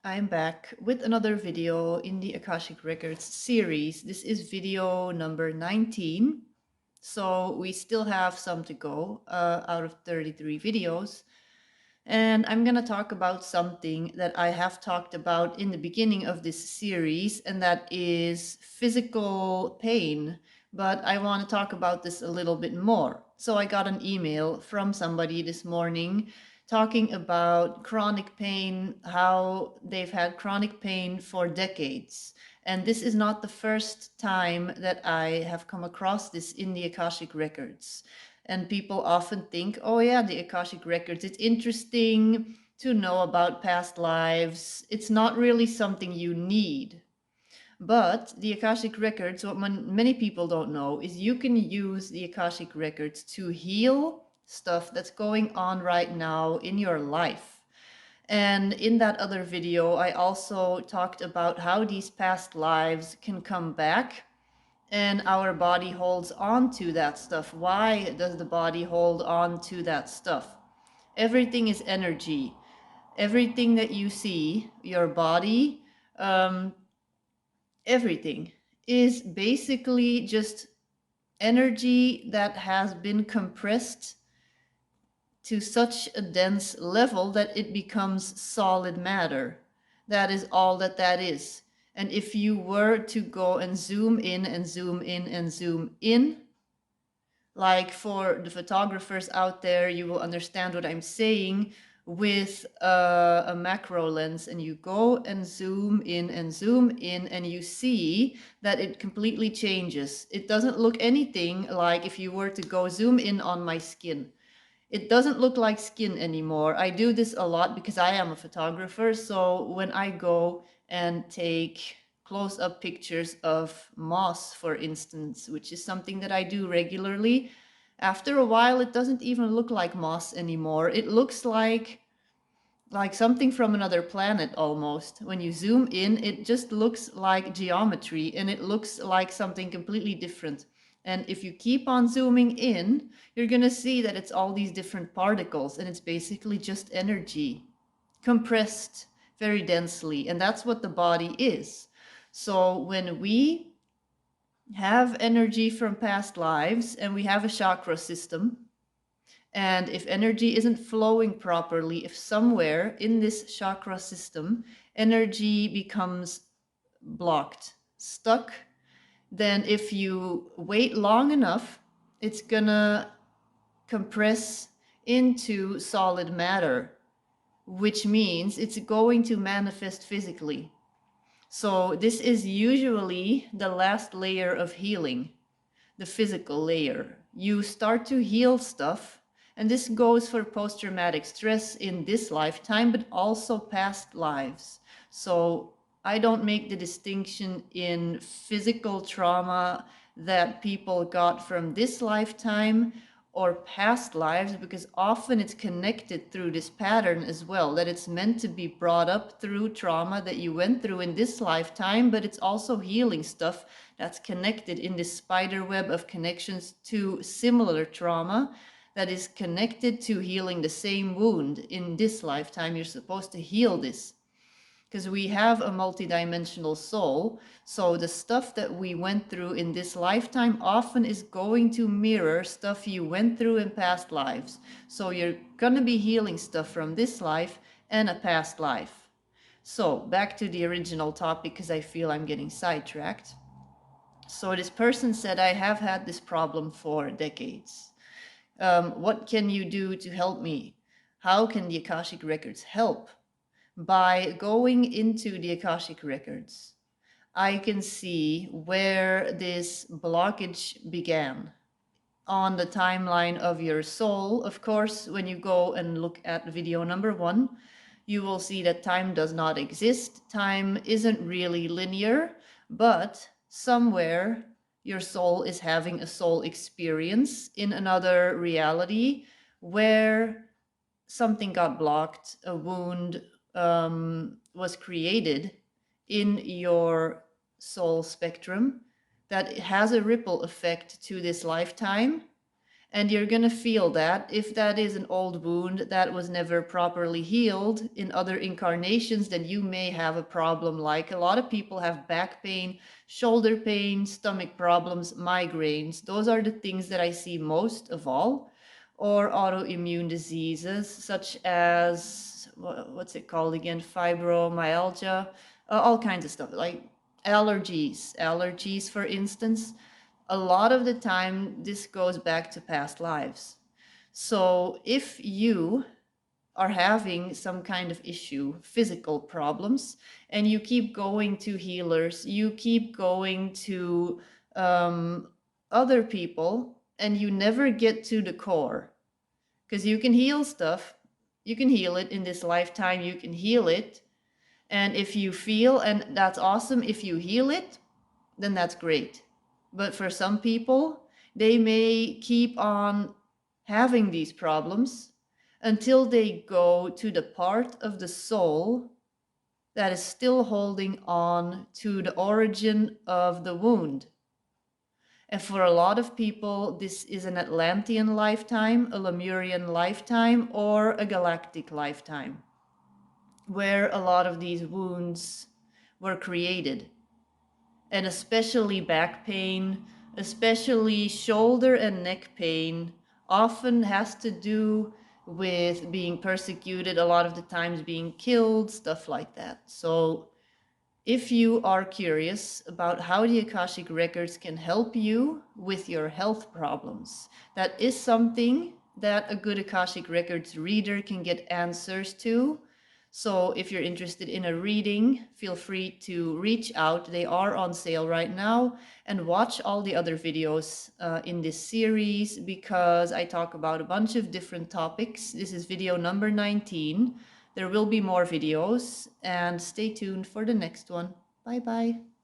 I'm back with another video in the Akashic Records series. This is video number 19. So we still have some to go out of 33 videos. And I'm going to talk about something that I have talked about in the beginning of this series, and that is physical pain. But I want to talk about this a little bit more. So I got an email from somebody this morning talking about chronic pain, how they've had chronic pain for decades. And this is not the first time that I have come across this in the Akashic Records. And people often think, oh, yeah, the Akashic Records, it's interesting to know about past lives. It's not really something you need. But the Akashic Records, what many people don't know, is you can use the Akashic Records to heal stuff that's going on right now in your life. And in that other video, I also talked about how these past lives can come back and our body holds on to that stuff. Why does the body hold on to that stuff? Everything is energy. Everything that you see, your body, um, everything is basically just energy that has been compressed to such a dense level that it becomes solid matter. That is all that that is. And if you were to go and zoom in and zoom in and zoom in, like for the photographers out there, you will understand what I'm saying with a macro lens, and you go and zoom in and you see that it completely changes. It doesn't look anything like if you were to go zoom in on my skin. It doesn't look like skin anymore. I do this a lot because I am a photographer. So when I go and take close-up pictures of moss, for instance, which is something that I do regularly, after a while it doesn't even look like moss anymore. It looks like something from another planet almost. When you zoom in, it just looks like geometry and it looks like something completely different. And if you keep on zooming in, you're going to see that it's all these different particles and it's basically just energy compressed very densely. And that's what the body is. So when we have energy from past lives and we have a chakra system, and if energy isn't flowing properly, if somewhere in this chakra system energy becomes blocked, stuck, then if you wait long enough, it's gonna compress into solid matter, which means it's going to manifest physically. So this is usually the last layer of healing, the physical layer. You start to heal stuff, and this goes for post-traumatic stress in this lifetime, but also past lives. So I don't make the distinction in physical trauma that people got from this lifetime or past lives, because often it's connected through this pattern as well, that it's meant to be brought up through trauma that you went through in this lifetime, but it's also healing stuff that's connected in this spider web of connections to similar trauma that is connected to healing the same wound in this lifetime. You're supposed to heal this because we have a multidimensional soul. So the stuff that we went through in this lifetime often is going to mirror stuff you went through in past lives. So you're going to be healing stuff from this life and a past life. So back to the original topic, because I feel I'm getting sidetracked. So this person said, I have had this problem for decades. What can you do to help me? How can the Akashic Records help? By going into the Akashic Records, I can see where this blockage began on the timeline of your soul. Of course, when you go and look at video number 1, you will see that time does not exist. Time isn't really linear, but somewhere your soul is having a soul experience in another reality where something got blocked, a wound was created in your soul spectrum that has a ripple effect to this lifetime. And you're going to feel that if that is an old wound that was never properly healed in other incarnations, then you may have a problem. Like a lot of people have back pain, shoulder pain, stomach problems, migraines. Those are the things that I see most of all. Or autoimmune diseases such as, what's it called again? Fibromyalgia, all kinds of stuff like allergies, for instance. A lot of the time, this goes back to past lives. So if you are having some kind of issue, physical problems, and you keep going to healers, you keep going to other people, and you never get to the core, because you can heal stuff, you can heal it in this lifetime, you can heal it. And if you feel, and that's awesome, if you heal it, then that's great. But for some people, they may keep on having these problems until they go to the part of the soul that is still holding on to the origin of the wound. And for a lot of people, this is an Atlantean lifetime, a Lemurian lifetime, or a galactic lifetime, where a lot of these wounds were created. And especially back pain, especially shoulder and neck pain, often has to do with being persecuted, a lot of the times being killed, stuff like that. So if you are curious about how the Akashic Records can help you with your health problems, that is something that a good Akashic Records reader can get answers to. So if you're interested in a reading, feel free to reach out. They are on sale right now. And watch all the other videos in this series, because I talk about a bunch of different topics. This is video number 19. There will be more videos, and stay tuned for the next one. Bye bye.